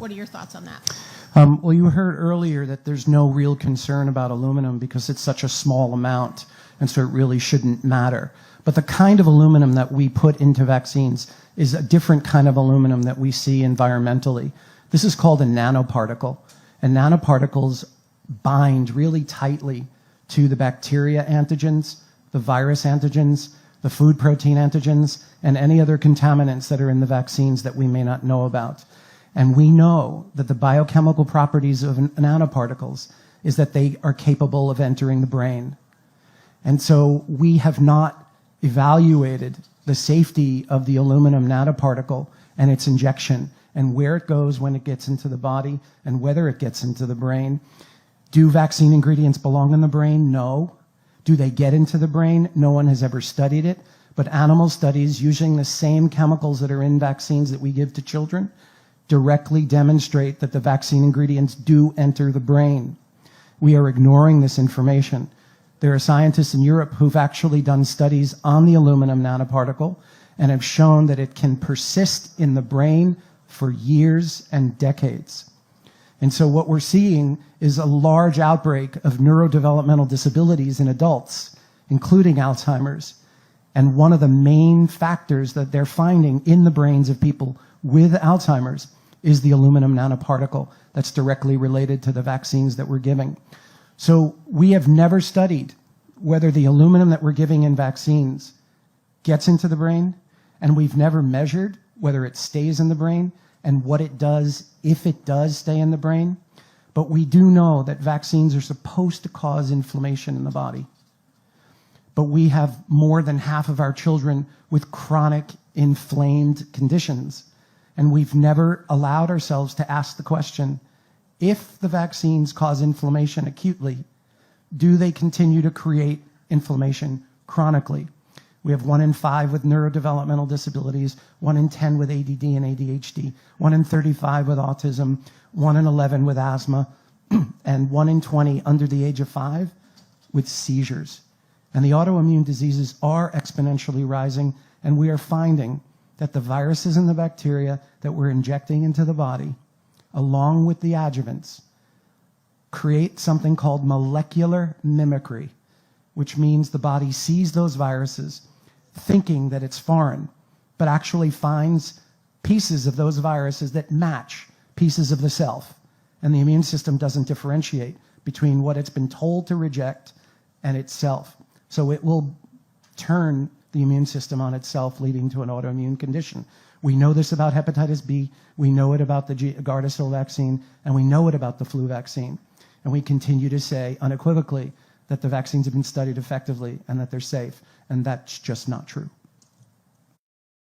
What are your thoughts on that? Well, you heard earlier that there's no real concern about aluminum because it's such a small amount, and so it really shouldn't matter. But the kind of aluminum that we put into vaccines is a different kind of aluminum that we see environmentally. This is called a nanoparticle, and nanoparticles bind really tightly to the bacteria antigens, the virus antigens, the food protein antigens, and any other contaminants that are in the vaccines that we may not know about. And we know that the biochemical properties of nanoparticles is that they are capable of entering the brain. And so we have not evaluated the safety of the aluminum nanoparticle and its injection and where it goes when it gets into the body and whether it gets into the brain. Do vaccine ingredients belong in the brain? No. Do they get into the brain? No one has ever studied it. But animal studies using the same chemicals that are in vaccines that we give to children directly demonstrate that the vaccine ingredients do enter the brain. We are ignoring this information. There are scientists in Europe who've actually done studies on the aluminum nanoparticle and have shown that it can persist in the brain for years and decades. And so what we're seeing is a large outbreak of neurodevelopmental disabilities in adults, including Alzheimer's. And one of the main factors that they're finding in the brains of people with Alzheimer's is the aluminum nanoparticle that's directly related to the vaccines that we're giving. So we have never studied whether the aluminum that we're giving in vaccines gets into the brain, and we've never measured whether it stays in the brain and what it does if it does stay in the brain. But we do know that vaccines are supposed to cause inflammation in the body. But we have more than half of our children with chronic inflamed conditions. And we've never allowed ourselves to ask the question, if the vaccines cause inflammation acutely, do they continue to create inflammation chronically? We have 1 in 5 with neurodevelopmental disabilities, 1 in 10 with ADD and ADHD, 1 in 35 with autism, 1 in 11 with asthma, and 1 in 20 under the age of 5 with seizures. And the autoimmune diseases are exponentially rising, and we are finding that the viruses and the bacteria that we're injecting into the body, along with the adjuvants, create something called molecular mimicry, which means the body sees those viruses thinking that it's foreign, but actually finds pieces of those viruses that match pieces of the self. And the immune system doesn't differentiate between what it's been told to reject and itself. So it will turn the immune system on itself, leading to an autoimmune condition. We know this about hepatitis B, we know it about the Gardasil vaccine, and we know it about the flu vaccine. And we continue to say unequivocally that the vaccines have been studied effectively and that they're safe, and that's just not true.